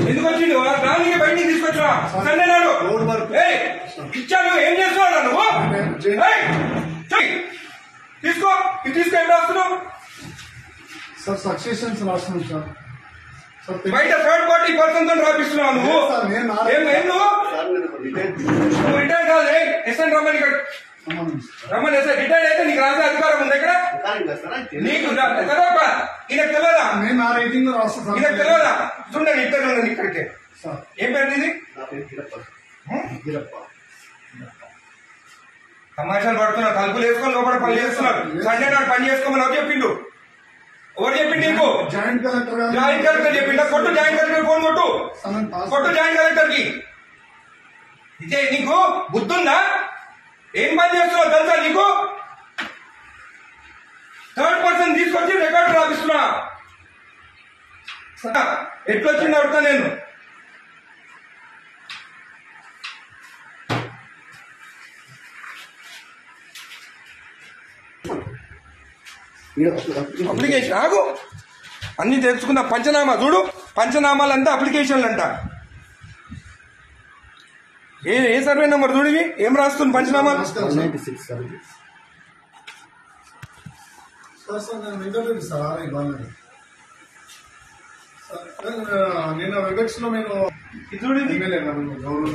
ఎందుకు వచ్చిండు రానికి బయటికి తీసుకొచ్చా సండే నాడు ఇచ్చాను ఏం చేస్తున్నాడు నువ్వు తీసుకో ఇది తీసుకు ఏం రాస్తున్నావు సార్ సక్సెషన్స్ రాస్తున్నాం సార్ బయట థర్డ్ పార్టీ పర్సన్ తో రాపిస్తున్నావు నువ్వు నువ్వు రిటైర్ కాదు ఎస్ఎన్ రమ్మని రమ్మని ఎస్ఐ రిటైర్డ్ అయితే నీకు రాసే అధికారం ఉంది ఇక్కడ నీకు చదవక ఈయనకు తెలియదా ఈయనకు తెలియదా చూడండి ఇద్దరు ఉండండి ఇక్కడికి ఏం పేరు ఇది తమాషాలు పడుతున్నావు తలుపులు వేసుకొని లోపల పని చేస్తున్నారు సండే నాడు పని చేసుకోమని ఎవరు చెప్పిండు ఎవరు చెప్పిండు నీకు జాయింట్ కలెక్టర్ చెప్పిండా కొట్టు జాయింట్ కలెక్టర్ ఫోన్ కొట్టు జాయింట్ కలెక్టర్ కి ఇదే నీకు బుద్ధుందా ఏం పని చేస్తున్నావు తెలుసా నీకు థర్డ్ పర్సన్ తీసుకొచ్చి రికార్డు రాపిస్తున్నా ఎట్లొచ్చింది అడుగుతా నేను అప్లికేషన్ ఆగు అన్ని తెలుసుకున్న పంచనామా చూడు పంచనామాలంతా అప్లికేషన్లు అంట ఏ సర్వే నెంబర్ చూడివి ఏం రాస్తుంది పంచనామా నేను వెబెక్స్ లో నేను గౌరవ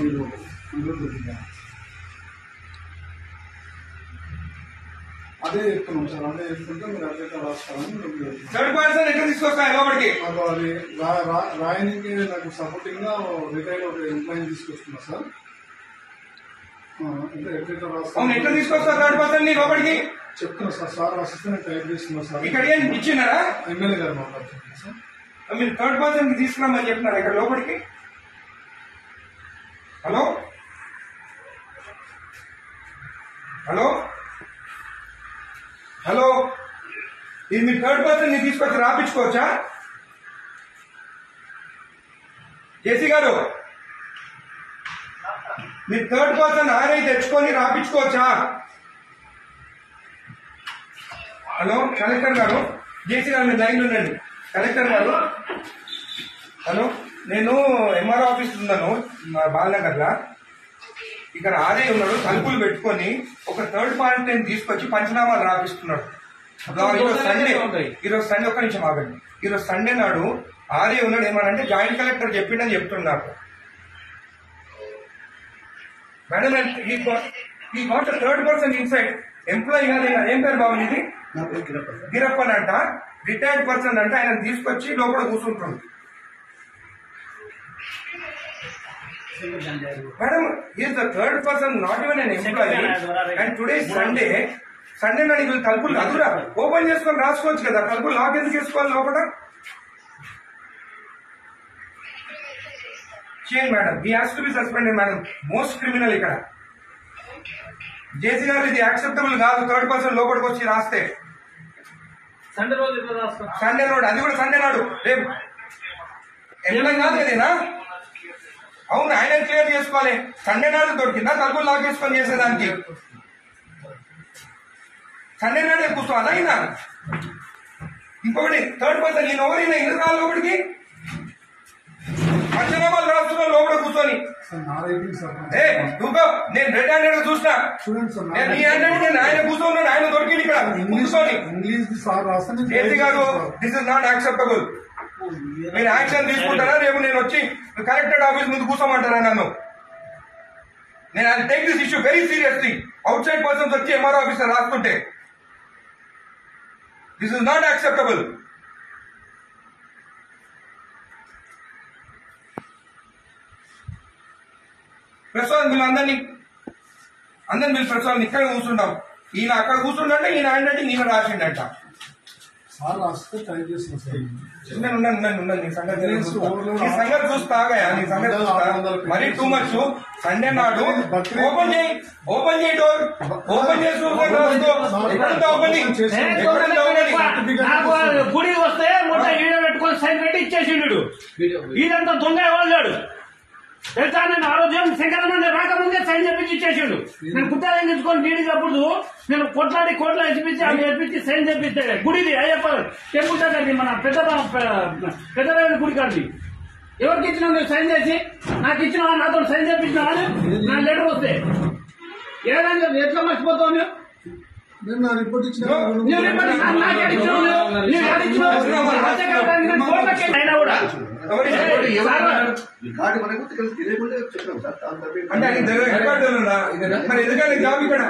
అదే చెప్తున్నాం సార్ అదే చెప్తుంటే మీరు అట్లయితే రాస్తారని థర్డ్ పర్సన్ ఎక్కడ తీసుకొస్తాయి లోపలికి అది రాయనికి నాకు సపోర్టింగ్ గా రిటైర్డ్ ఒక ఎంప్లాయీ తీసుకొస్తున్నా సార్ ఎట్లా తీసుకొస్తా థర్డ్ పర్సన్ ని లోపలికి చెప్తున్నా సార్ సార్ రాసిస్తే నేను టైప్ చేస్తున్నా సార్ ఇక్కడ ఏం ఇచ్చినారా ఎమ్మెల్యే గారు మాట్లాడుతున్నా సార్ మీరు థర్డ్ పర్సన్ కి తీసుకురామని చెప్తున్నారు ఇక్కడ లోపలికి హలో హలో హలో ఇది మీరు థర్డ్ పర్సన్ ని తీసుకొచ్చి రాపించుకోవచ్చా జేసీ గారు మీరు థర్డ్ పర్సన్ ఆర్ఐ తెచ్చుకొని రాపించుకోవచ్చా హలో కలెక్టర్ గారు జేసీ గారు మీరు లైన్లో ఉండండి కలెక్టర్ గారు హలో నేను ఎంఆర్ఓ ఆఫీస్ ఉన్నాను బాలనగర్లో ఇక్కడ ఆర్ఐ ఉన్నాడు తలుపులు పెట్టుకొని ఒక థర్డ్ పార్టీని తీసుకొచ్చి పంచనామాలు రాపిస్తున్నాడు ఈరోజు సండే ఒక్క నిమిషం ఆగండి ఈరోజు సండే నాడు ఆర్ఐ ఉన్నాడు ఏమనంటే జాయింట్ కలెక్టర్ చెప్పిండని చెప్తున్నాడు మేడం ఈ got third person inside employee కాదు ఏం పేరు బాబు ఇది గిరప్పన్ అంట రిటైర్డ్ పర్సన్ అంటే ఆయన తీసుకొచ్చి లోపల కూర్చుంటుంది madam is the third person not even an employee and today Sunday నాడు వీళ్ళు తలుపులు అదురా ఓపెన్ చేసుకొని రాసుకోవచ్చు కదా తలుపులు లాక్ ఎందుకు వేసుకోవాలి లోపల చేయండి madam he has to be suspended madam most criminal ఇక్కడ జేసీ గారు ఇది యాక్సెప్టబుల్ కాదు థర్డ్ పర్సన్ లోపలికి వచ్చి రాస్తే సండే నాడు అది కూడా సండే నాడు రేపు ఎంప్లాయీ కాదు కదేనా అవును ఆయన క్లియర్ చేసుకోవాలి సండే నాడు దొరికిందా తలుపులు లాక్ చేసుకొని చేసేదానికి సండే నాడే కూర్చోవాలా అయినా ఇంకొకటి థర్డ్ పర్సన్ నేను ఎవరైనా ఎందుకు రావాలి లోపలికి పంచనామాలు రాస్తున్నా లోపల కూర్చొని నేను రెడ్ హ్యాండెడ్ చూసినా నేను ఈ హ్యాండెడ్ నేను ఆయన కూర్చోన్నాడు ఆయన దొరికింది ఇక్కడ కూర్చొని జేసీ గారు దిస్ ఇస్ నాట్ యాక్సెప్టబుల్ మీరు యాక్షన్ తీసుకుంటారా రేపు నేను వచ్చి కలెక్టరేట్ ఆఫీస్ ముందు కూర్చోమంటారా నన్ను నేను I take this issue very seriously outside persons వచ్చి ఎంఆర్ఓ ఆఫీసర్ రాస్తుంటే this is not acceptable Prasad వీళ్ళు అందరినీ వీళ్ళు ప్రసాద్ ఇక్కడ కూర్చుంటాం ఈయన అక్కడ కూర్చుంటే ఈయన హ్యాండ్ ఈయన రాసిండట సార్ రాస్తే ట్రై చేస్తున్నా సార్. నీ సంగతి చూస్తాగా నీ సంగతి చూస్తా మరీ టూ మచ్. సండే నాడు ఓపెన్ చేయి డోర్ ఓపెన్ చేసి గుడి వస్తే మొత్తం ఈడ పెట్టుకొని సైన్ పెట్టి ఇచ్చేసిండు. ఈడంతా దొంగ వాళ్ళాడు తెలుసా. నేను ఆరోగ్యం శంకరమంది రాకముందే సైన్ చెప్పించి ఇచ్చేసిండు. నేను కుట్టాలని తెచ్చుకొని నీడినప్పుడు నేను కొట్లాడి కోట్ల ఎత్తిపించి అవి ఎత్తిపించి సైన్ చెప్పించాడు. గుడిది అయ్యప్ప టెంపుల్ దగ్గరది మన పెద్దరాయల గుడి కాడిది. ఎవరికి ఇచ్చినావు నువ్వు సైన్ చేసి? నాకు ఇచ్చినావా? నాతో సైన్ చేయించినావా? నా లెటర్ వస్తే ఏదని చెప్పి ఎట్లా మర్చిపోతావు నువ్వు? నేను నా రిపోర్ట్ ఇచ్చిన అయినా కూడా అంటే ఆయన రికార్డులుందా? మరి ఎందుకంటే జాబ్ ఇక్కడ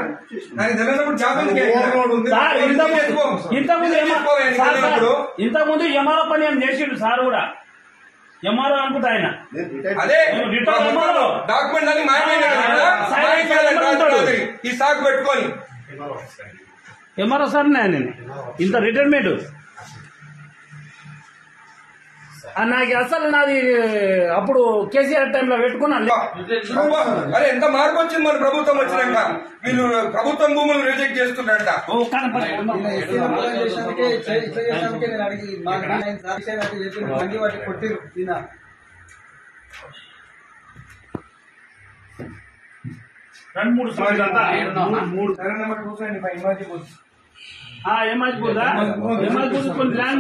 ఆయన తెలియనప్పుడు జాబ్ ఇంతకుముందు ఎంఆర్ఓ పని ఏం చేసిండు సార్ కూడా. ఎంఆర్ఓ అనుకుంటా ఆయన. అదే డాక్యుమెంట్ అని మాయమైనా ఈ సాగు పెట్టుకొని ఎంఆర్ఓ సార్ నేను ఇంత రిటైర్మెంట్ నాకు అసలు నాది అప్పుడు కేసీఆర్ టైంలో పెట్టుకున్నాను. అరే ఎంత మార్పు వచ్చింది మన ప్రభుత్వం వచ్చినాక. వీళ్ళు ప్రభుత్వం భూములు రిజెక్ట్ చేస్తున్నారట. రెండు మూడు సార్లు మూడు ఎమాజిపోదా కొన్ని